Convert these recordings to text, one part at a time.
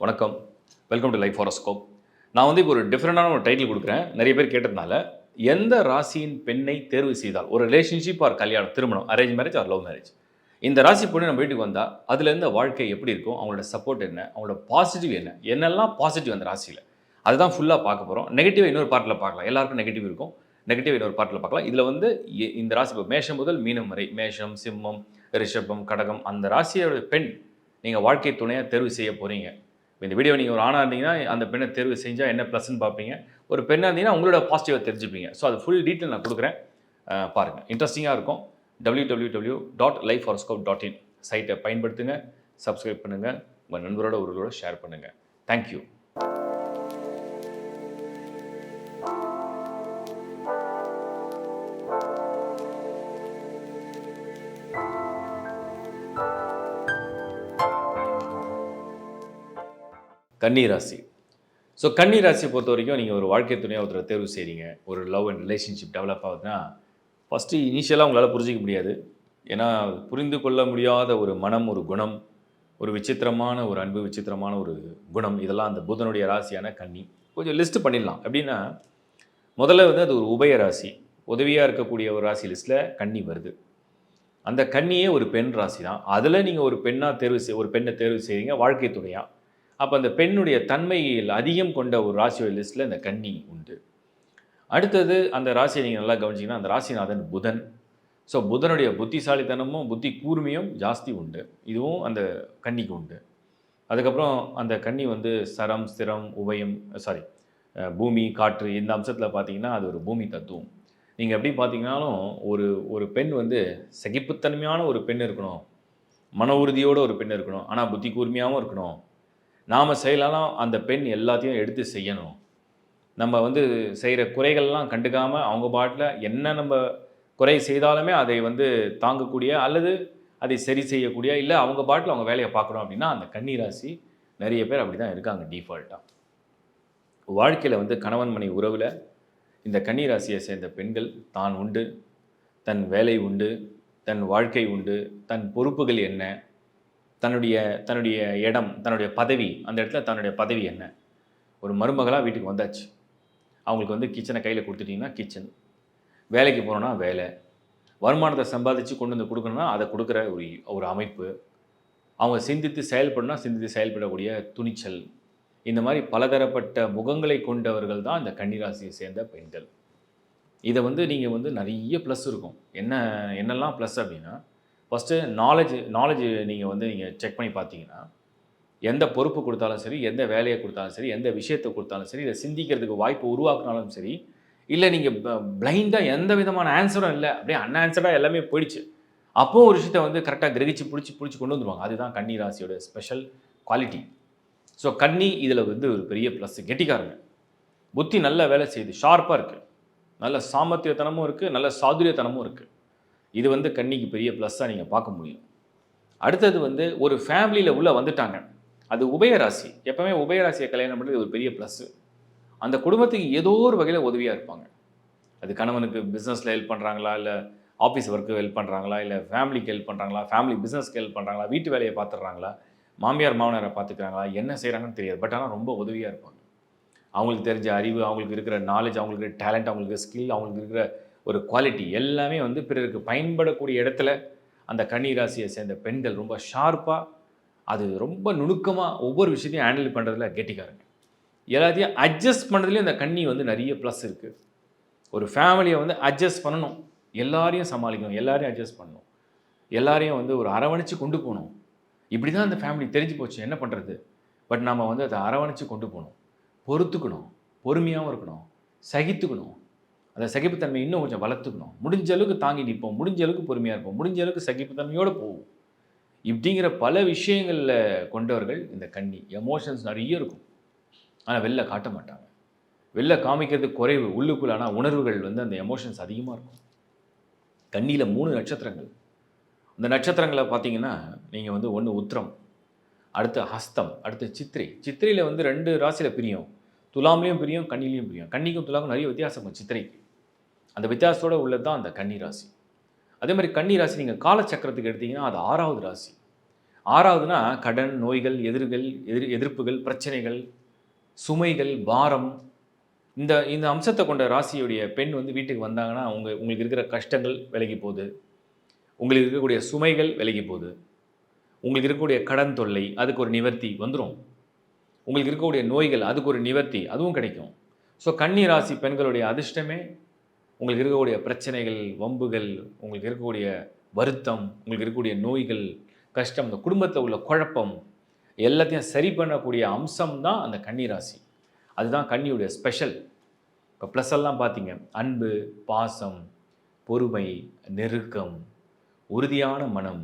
வணக்கம். Welcome to life horoscope. நான் இப்போ ஒரு டிஃப்ரெண்டான ஒரு டைட்டில் குடுக்குறேன். நெறைய பேர் கேட்டதுனால, எந்த ராசியின் பெண்ணை தேர்வு செய்தால், ஒரு ரிலேஷன்ஷிப் ஆர் கல்யாணம், திருமணம், arrange marriage or love marriage. இந்த ராசி பொண்ணு நம்ம வீட்டுக்கு வந்தா, அதுலேருந்து வாழ்க்கை எப்படி இருக்கும்? அவங்களோட சப்போர்ட் என்ன? அவங்களோட பாசிட்டிவ் என்ன? என்னெல்லாம் பாசிட்டிவ் அந்த ராசியில? அதுதான் ஃபுல்லா பார்க்க போறோம். நெகட்டிவ் இன்னொரு பார்ட்ல பார்க்கலாம். எல்லாருக்கும் நெகட்டிவ் இருக்கும். நெகட்டிவ் இன்னொரு பார்ட்ல பார்க்கலாம். இதுல இந்த ராசி மேஷம் முதல் மீனம் வரை, மேஷம், சிம்மம், ரிஷபம், கடகம் அந்த ராசியோட பெண் நீங்க வாழ்க்கை துணையா தேர்வு செய்ய போறீங்க. இந்த வீடியோ நீங்கள் ஒரு ஆணாக இருந்தீங்கன்னா அந்த பெண்ணை தேர்வு செஞ்சால் என்ன ப்ளஸ்ன்னு பார்ப்பீங்க. ஒரு பெண்ணாக இருந்தீங்கன்னா உங்களோட பாசிட்டிவாக தெரிஞ்சுப்பீங்க. ஸோ அது ஃபுல் டீட்டெயில் நான் கொடுக்குறேன், பாருங்கள். இன்ட்ரெஸ்டிங்காக இருக்கும். www.lifehoroscope.in சைட்டை பயன்படுத்துங்க, சப்ஸ்கிரைப் பண்ணுங்கள், உங்கள் நண்பரோட ஒருவரோட ஷேர் பண்ணுங்கள். தேங்க்யூ. கன்னி ராசி. ஸோ கன்னி ராசியை பொறுத்த வரைக்கும் நீங்கள் ஒரு வாழ்க்கை துணையாக ஒருத்தரை தேர்வு செய்கிறீங்க, ஒரு லவ் அண்ட் ரிலேஷன்ஷிப் டெவலப் ஆகுதுன்னா, ஃபஸ்ட்டு இனிஷியலாக உங்களால் புரிஞ்சிக்க முடியாது. ஏன்னா புரிந்து கொள்ள முடியாத ஒரு மனம், ஒரு குணம், ஒரு விசித்திரமான ஒரு அன்பு, விசித்திரமான ஒரு குணம், இதெல்லாம் அந்த புதனுடைய ராசியான கன்னி. கொஞ்சம் லிஸ்ட்டு பண்ணிடலாம். எப்படின்னா, முதல்ல அது ஒரு உபய ராசி, உதவியாக இருக்கக்கூடிய ஒரு ராசி லிஸ்ட்டில் கன்னி வருது. அந்த கன்னியே ஒரு பெண் ராசி தான். அதில் நீங்கள் ஒரு பெண்ணை தேர்வு செய்கிறீங்க வாழ்க்கை துணையாக. அப்போ அந்த பெண்ணுடைய தன்மையில் அதிகம் கொண்ட ஒரு ராசியோட லிஸ்ட்டில் இந்த கன்னி உண்டு. அடுத்தது அந்த ராசியை நீங்கள் நல்லா கவனிச்சிங்கன்னா, அந்த ராசிநாதன் புதன். ஸோ புதனுடைய புத்திசாலித்தனமும் புத்தி கூர்மையும் ஜாஸ்தி உண்டு. இதுவும் அந்த கன்னிக்கு உண்டு. அதுக்கப்புறம் அந்த கன்னி சரம், ஸ்திரம், உபயம், பூமி, காற்று இந்த அம்சத்தில் பார்த்தீங்கன்னா அது ஒரு பூமி தத்துவம். நீங்கள் எப்படி பார்த்தீங்கன்னாலும் ஒரு பெண் சகிப்புத்தன்மையான ஒரு பெண் இருக்கணும், மன உறுதியோடு ஒரு பெண் இருக்கணும், ஆனால் புத்தி கூர்மையாகவும் இருக்கணும். நாம் செய்யலாம், அந்த பெண் எல்லாத்தையும் எடுத்து செய்யணும். நம்ம செய்கிற குறைகள்லாம் கண்டுக்காமல் அவங்க பாட்டில் என்ன நம்ம குறை செய்தாலுமே அதை தாங்கக்கூடிய அல்லது அதை சரி செய்யக்கூடிய, இல்லை அவங்க பாட்டில் அவங்க வேலையை பார்க்கணும் அப்படின்னா அந்த கன்னி ராசி நிறைய பேர் அப்படி தான் இருக்காங்க டிஃபால்ட்டாக. வாழ்க்கையில் கணவன் மனைவி உறவில் இந்த கன்னி ராசியை சேர்ந்த பெண்கள் தான் உண்டு, தன் வேலை உண்டு, தன் வாழ்க்கை உண்டு, தன் பொறுப்புகள் என்ன, தன்னுடைய இடம், தன்னுடைய பதவி, அந்த இடத்துல தன்னுடைய பதவி என்ன. ஒரு மருமகளாக வீட்டுக்கு வந்தாச்சு, அவங்களுக்கு கிச்சனை கையில் கொடுத்துட்டிங்கன்னா கிச்சன், வேலைக்கு போனோன்னா வேலை, வருமானத்தை சம்பாதிச்சு கொண்டு கொடுக்கணுன்னா அதை கொடுக்குற ஒரு அமைப்பு, அவங்க சிந்தித்து செயல்படக்கூடிய துணிச்சல், இந்த மாதிரி பலதரப்பட்ட முகங்களை கொண்டவர்கள் தான் இந்த கன்னிராசியை சேர்ந்த பெண்கள். இதை நீங்கள் நிறைய ப்ளஸ் இருக்கும். என்னெல்லாம் ப்ளஸ் அப்படின்னா, ஃபஸ்ட்டு நாலேஜ் நீங்கள் செக் பண்ணி பார்த்தீங்கன்னா, எந்த பொறுப்பு கொடுத்தாலும் சரி, எந்த வேலையை கொடுத்தாலும் சரி, எந்த விஷயத்தை கொடுத்தாலும் சரி, இதை சிந்திக்கிறதுக்கு வாய்ப்பு உருவாக்குனாலும் சரி, இல்லை நீங்கள் பிளைண்டாக எந்த விதமான ஆன்சரும் இல்லை, அப்படியே அன்ஆன்சர்டாக எல்லாமே போயிடுச்சு, அப்போது ஒரு விஷயத்தை கரெக்டாக கிரகிச்சு பிடிச்சி கொண்டு வந்துடுவாங்க. அதுதான் கன்னி ராசியோட ஸ்பெஷல் குவாலிட்டி. ஸோ கன்னி இதில் ஒரு பெரிய ப்ளஸ். கெட்டிக்காரங்க, புத்தி நல்ல வேலை செய்யுது, ஷார்ப்பாக இருக்குது, நல்ல சாமர்த்தியத்தனமும் இருக்குது, நல்ல சாதுரியத்தனமும் இருக்குது. இது கன்னிக்கு பெரிய ப்ளஸ்ஸாக நீங்கள் பார்க்க முடியும். அடுத்தது ஒரு ஃபேமிலியில் உள்ளே வந்துட்டாங்க, அது உபயராசி. எப்போவுமே உபயராசியை கல்யாணம் பண்ணுறது ஒரு பெரிய ப்ளஸ்ஸு. அந்த குடும்பத்துக்கு ஏதோ ஒரு வகையில் உதவியாக இருப்பாங்க. அது கணவனுக்கு பிஸ்னஸில் ஹெல்ப் பண்ணுறாங்களா, இல்லை ஆஃபீஸ் ஒர்க்கு ஹெல்ப் பண்ணுறாங்களா, இல்லை ஃபேமிலிக்கு ஹெல்ப் பண்ணுறாங்களா, ஃபேமிலி பிஸ்னஸ்க்கு ஹெல்ப் பண்ணுறாங்களா, வீட்டு வேலையை பார்த்துட்றாங்களா, மாமியார் மாமனாரை பார்த்துக்கிறாங்களா, என்ன செய்கிறாங்கன்னு தெரியாது. பட் ஆனால் ரொம்ப உதவியாக இருப்பாங்க. அவங்களுக்கு தெரிஞ்ச அறிவு, அவங்களுக்கு இருக்கிற நாலேஜ், அவங்களுக்கு இருக்கிற டேலண்ட், அவங்களுக்கு ஸ்கில், அவங்களுக்கு இருக்கிற ஒரு குவாலிட்டி எல்லாமே பிறருக்கு பயன்படக்கூடிய இடத்துல அந்த கன்னி ராசியை சேர்ந்த பெண்கள் ரொம்ப ஷார்ப்பாக, அது ரொம்ப நுணுக்கமாக ஒவ்வொரு விஷயத்தையும் ஹேண்டில் பண்ணுறதுல கெட்டிக்காரங்க. எல்லாத்தையும் அட்ஜஸ்ட் பண்ணுறதுலேயும் இந்த கன்னி நிறைய ப்ளஸ் இருக்குது. ஒரு ஃபேமிலியை அட்ஜஸ்ட் பண்ணணும், எல்லாரையும் சமாளிக்கணும், எல்லாரையும் அட்ஜஸ்ட் பண்ணணும், எல்லாரையும் ஒரு அரவணைச்சு கொண்டு போகணும். இப்படி தான் அந்த ஃபேமிலி தெரிஞ்சு போச்சு, என்ன பண்ணுறது. பட் நம்ம அதை அரவணைச்சு கொண்டு போகணும், பொறுத்துக்கணும், பொறுமையாகவும் இருக்கணும், சகித்துக்கணும். அந்த சகிப்புத்தன்மை இன்னும் கொஞ்சம் வளர்த்துக்கணும். முடிஞ்ச அளவுக்கு தாங்கி நிற்போம், முடிஞ்ச அளவுக்கு பொறுமையாக இருப்போம், முடிஞ்ச அளவுக்கு சகிப்புத்தன்மையோடு போவோம். இப்படிங்கிற பல விஷயங்களில் கொண்டவர்கள் இந்த கன்னி. எமோஷன்ஸ் நிறைய இருக்கும், ஆனால் வெளில காட்ட மாட்டாங்க. வெளில காமிக்கிறது குறைவு, உள்ளுக்குள்ள ஆனால் உணர்வுகள் அந்த எமோஷன்ஸ் அதிகமாக இருக்கும். கன்னியில் 3 நட்சத்திரங்கள். அந்த நட்சத்திரங்களை பார்த்தீங்கன்னா நீங்கள் ஒன்று உத்திரம், அடுத்து ஹஸ்தம், அடுத்து சித்திரை. சித்திரையில் 2 ராசியில் பிரியும், துலாம்லேயும் பிரியும், கன்னிலையும் பிரியும். கன்னிக்கும் துலாக்கும் நிறைய வித்தியாசம் இருக்கும் சித்திரைக்கு. அந்த வித்தியாசத்தோடு உள்ளது தான் அந்த கன்னி ராசி. அதே மாதிரி கன்னி ராசி நீங்கள் காலச்சக்கரத்துக்கு எடுத்திங்கன்னா அது 6வது ராசி. 6வதுனா கடன், நோய்கள், எதிர்ப்புகள், பிரச்சனைகள், சுமைகள், பாரம். இந்த இந்த அம்சத்தை கொண்ட ராசியுடைய பெண் வந்து வீட்டுக்கு வந்தாங்கன்னா, உங்களுக்கு இருக்கிற கஷ்டங்கள் விலகி போகுது. உங்களுக்கு இருக்கக்கூடிய சுமைகள் விலகி போகுது. உங்களுக்கு இருக்கக்கூடிய கடன் தொல்லை, அதுக்கு ஒரு நிவர்த்தி வந்துரும். உங்களுக்கு இருக்கக்கூடிய நோய்கள், அதுக்கு ஒரு நிவர்த்தி, அதுவும் கிடைக்கும். ஸோ கன்னி ராசி பெண்களுடைய அதிர்ஷ்டமே, உங்களுக்கு இருக்கக்கூடிய பிரச்சனைகள், வம்புகள், உங்களுக்கு இருக்கக்கூடிய வருத்தம், உங்களுக்கு இருக்கக்கூடிய நோய்கள், கஷ்டம், இந்த குடும்பத்தில் உள்ள குழப்பம் எல்லாத்தையும் சரி பண்ணக்கூடிய அம்சம் தான் அந்த கன்னி ராசி. அதுதான் கன்னியுடைய ஸ்பெஷல். இப்போ ப்ளஸ் எல்லாம் பார்த்தீங்க, அன்பு, பாசம், பொறுமை, நெருக்கம், உறுதியான மனம்,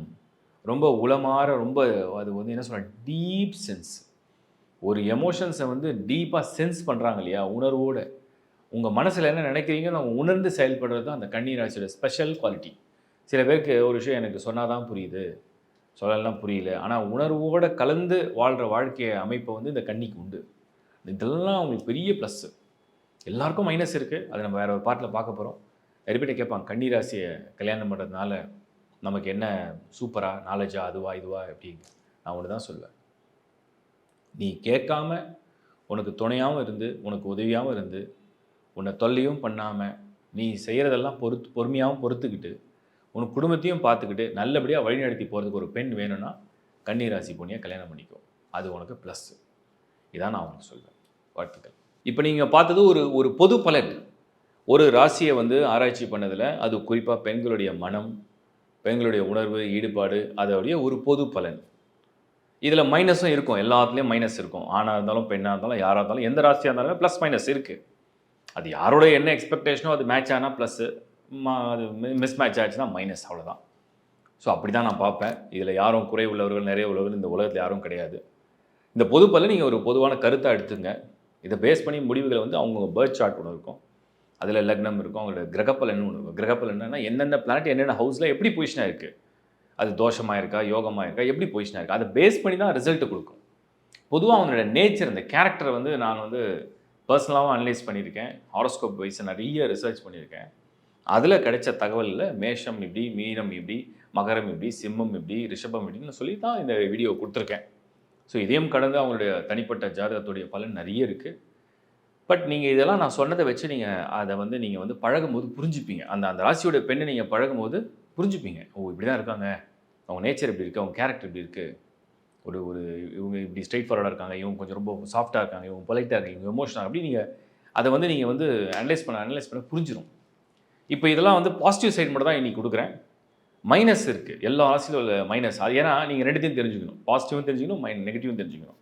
ரொம்ப உளமாற, ரொம்ப அது வந்து என்ன சொல்ல, டீப் சென்ஸ். ஒரு எமோஷன்ஸை வந்து டீப்பாக சென்ஸ் பண்ணுறாங்க இல்லையா, உணர்வோடு. உங்கள் மனசில் என்ன நினைக்கிறீங்கன்னு அவங்க உணர்ந்து செயல்படுறது தான் அந்த கன்னி ராசியோட ஸ்பெஷல் குவாலிட்டி. சில பேருக்கு ஒரு விஷயம் எனக்கு சொன்னால் தான் புரியுது, சொல்லலாம் புரியல, ஆனால் உணர்வோடு கலந்து வாழ்கிற வாழ்க்கை அமைப்பை வந்து இந்த கன்னிக்கு உண்டு. இதெல்லாம் அவங்களுக்கு பெரிய ப்ளஸ்ஸு. எல்லாருக்கும் மைனஸ் இருக்குது, அதை நம்ம வேறு ஒரு பாட்டில் பார்க்க போகிறோம். நிறைய பேர் கேட்பாங்க, கன்னி ராசியை கல்யாணம் பண்ணுறதுனால நமக்கு என்ன சூப்பராக நாலேஜா, அதுவா இதுவா எப்படிங்க? நான் ஒன்று தான் சொல்வேன், நீ கேட்காம உனக்கு துணையாகவும் இருந்து, உனக்கு உதவியாகவும் இருந்து, உன்னை தொல்லையும் பண்ணாமல், நீ செய்கிறதெல்லாம் பொறுமையாகவும் பொறுத்துக்கிட்டு, உனக்கு குடும்பத்தையும் பார்த்துக்கிட்டு நல்லபடியாக வழிநடத்தி போகிறதுக்கு ஒரு பெண் வேணும்னா கன்னி ராசி பொண்ணியை கல்யாணம் பண்ணிக்கோ. அது உனக்கு ப்ளஸ்ஸு. இதான் நான் உனக்கு சொல்வேன். வாழ்த்துக்கள். இப்போ நீங்கள் பார்த்தது ஒரு பொது பலன். ஒரு ராசியை வந்து ஆராய்ச்சி பண்ணதில் அது குறிப்பாக பெண்களுடைய மனம், பெண்களுடைய உணர்வு, ஈடுபாடு, அதோடைய ஒரு பொது பலன். இதில் மைனஸும் இருக்கும், எல்லாத்துலேயும் மைனஸ் இருக்கும். ஆணாக இருந்தாலும், பெண்ணாக இருந்தாலும், யாராக இருந்தாலும், எந்த ராசியாக இருந்தாலுமே ப்ளஸ் மைனஸ் இருக்குது. அது யாரோட என்ன எக்ஸ்பெக்டேஷனோ அது மேட்ச் ஆனால் ப்ளஸ்ஸு, அது மிஸ் மேட்ச் ஆச்சுன்னா மைனஸ், அவ்வளோதான். ஸோ அப்படி தான் நான் பார்ப்பேன். இதில் யாரும் குறை உள்ளவர்கள், நிறைய உள்ளவர்கள் இந்த உலகத்தில் யாரும் கிடையாது. இந்த பொது பலன் நீங்கள் ஒரு பொதுவான கருத்தாக எடுத்துங்க. இதை பேஸ் பண்ணி முடிவுகளை வந்து அவங்க பேர்த் சார்ட் ஒன்று இருக்கும், அதில் லக்னம் இருக்கும், அவங்களோட கிரகப்பலன் ஒன்று இருக்கும். கிரகப்பலன்னா எந்தெந்த பிளானட் என்னென்ன ஹவுஸில் எப்படி பொசிஷனாக இருக்குது, அது தோஷமாக இருக்கா, யோகமாக இருக்கா, எப்படி பொசிஷனாக இருக்கா, அதை பேஸ் பண்ணி தான் ரிசல்ட்டு கொடுக்கும். பொதுவாக அவங்களோட நேச்சர், இந்த கேரக்டரை வந்து நான் வந்து பர்சனலாகவும் அனலைஸ் பண்ணியிருக்கேன், ஹாரோஸ்கோப் வைஸ் நிறைய ரிசர்ச் பண்ணியிருக்கேன். அதில் கிடைச்ச தகவலில் மேஷம் இப்படி, மீனம் இப்படி, மகரம் இப்படி, சிம்மம் இப்படி, ரிஷபம் இப்படின்னு சொல்லி தான் இந்த வீடியோ கொடுத்துருக்கேன். ஸோ இதையும் கடந்து அவங்களுடைய தனிப்பட்ட ஜாதகத்துடைய பலன் நிறைய இருக்குது. பட் நீங்கள் இதெல்லாம் நான் சொன்னதை வச்சு அதை வந்து நீங்கள் வந்து பழகும்போது புரிஞ்சுப்பீங்க. அந்த ராசியோட பெண்ணை நீங்கள் பழகும்போது புரிஞ்சுப்பீங்க. ஓ, இப்படி தான் இருக்காங்க, அவங்க நேச்சர் இப்படி இருக்குது, அவங்க கேரக்டர் இப்படி இருக்குது, ஒரு இவங்க இப்படி ஸ்ட்ரெயிட் ஃபார்வர்டாக இருக்காங்க, இவங்க கொஞ்சம் ரொம்ப சாஃப்டாக இருக்காங்க, இவங்க பொலைட்டாக இருக்காங்க, இவங்க எமோஷனாக, அப்படி நீங்கள் வந்து அனலைஸ் பண்ண புரிஞ்சிடும். இப்போ இதெல்லாம் வந்து பாசிட்டிவ் சைடு மட்டும் தான் இன்றைக்கி கொடுக்குறேன். மைனஸ் இருக்குது, எல்லா ராசியிலும் உள்ள மைனஸ். அது ஏன்னா நீங்கள் ரெண்டுத்தையும் தெரிஞ்சுக்கணும், பாசிட்டிவும் தெரிஞ்சுக்கணும், நெகட்டிவும் தெரிஞ்சுக்கணும்.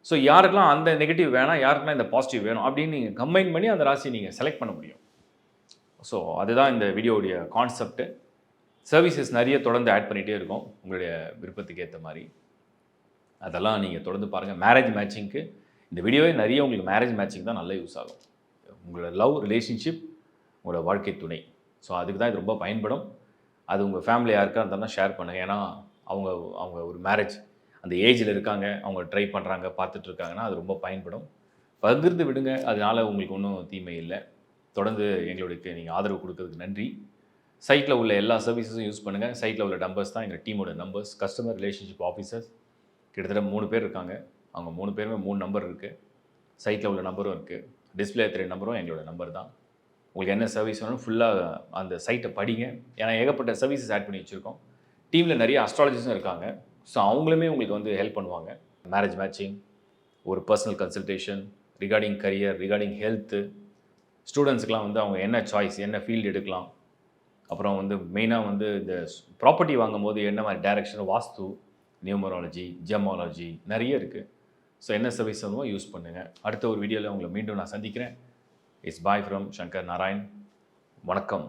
ஸோ யாருக்கெல்லாம் அந்த நெகட்டிவ் வேணாம், யாருக்கெல்லாம் இந்த பாசிட்டிவ் வேணும் அப்படின்னு நீங்கள் கம்பைன் பண்ணி அந்த ராசியை நீங்கள் செலக்ட் பண்ண முடியும். ஸோ அதுதான் இந்த வீடியோவுடைய கான்செப்ட்டு. சர்வீசஸ் நிறைய தொடர்ந்து ஆட் பண்ணிகிட்டே இருக்கோம், உங்களுடைய விருப்பத்துக்கு ஏற்ற மாதிரி. அதெல்லாம் நீங்கள் தொடர்ந்து பாருங்கள். மேரேஜ் மேட்சிங்க்கு இந்த வீடியோவே நிறைய உங்களுக்கு மேரேஜ் மேட்சிங் தான் நல்லா யூஸ் ஆகும். உங்களோட லவ் ரிலேஷன்ஷிப், உங்களோட வாழ்க்கை துணை, ஸோ அதுக்கு தான் இது ரொம்ப பயன்படும். அது உங்கள் ஃபேமிலி யாருக்காக இருந்தாலும் ஷேர் பண்ணுங்கள். ஏன்னா அவங்க ஒரு மேரேஜ் அந்த ஏஜில் இருக்காங்க, அவங்க ட்ரை பண்ணுறாங்க, பார்த்துட்ருக்காங்கன்னா அது ரொம்ப பயன்படும். பகிர்ந்து விடுங்க, அதனால் உங்களுக்கு ஒன்றும் தீமை இல்லை. தொடர்ந்து எங்களுக்கு நீங்கள் ஆதரவு கொடுக்கறதுக்கு நன்றி. சைட்டில் உள்ள எல்லா சர்வீசஸும் யூஸ் பண்ணுங்கள். சைட்டில் உள்ள நம்பர்ஸ் தான் எங்கள் டீமோட நம்பர்ஸ். கஸ்டமர் ரிலேஷன்ஷிப் ஆஃபீஸர்ஸ் கிட்டத்தட்ட 3 பேர் இருக்காங்க. அவங்க 3 பேருமே 3 நம்பர் இருக்குது. சைட்டில் உள்ள நம்பரும் இருக்குது, டிஸ்பிளே 3 நம்பரும் எங்களோட நம்பர் தான். உங்களுக்கு என்ன சர்வீஸ் வேணும் ஃபுல்லாக அந்த சைட்டை படிங்க. ஏன்னா ஏகப்பட்ட சர்வீசஸ் ஆட் பண்ணி வச்சுருக்கோம். டீமில் நிறைய அஸ்ட்ராலஜிஸும் இருக்காங்க. ஸோ அவங்களுமே உங்களுக்கு வந்து ஹெல்ப் பண்ணுவாங்க. மேரேஜ் மேட்சிங், ஒரு personal consultation, regarding career, regarding health, ஸ்டூடெண்ட்ஸுக்கெலாம் வந்து அவங்க என்ன சாய்ஸ், என்ன ஃபீல்டு எடுக்கலாம், அப்புறம் வந்து மெயினாக வந்து இந்த ப்ராப்பர்ட்டி வாங்கும்போது என்ன மாதிரி டைரக்ஷன், வாஸ்து, நியூமராலஜி, ஜெமாலஜி நிறைய இருக்குது. ஸோ என்ன சர்வீஸ் வேணுமோ யூஸ் பண்ணுங்கள். அடுத்த ஒரு வீடியோவில் உங்களை மீண்டும் நான் சந்திக்கிறேன். It's bye from Shankar Narayan. வணக்கம்.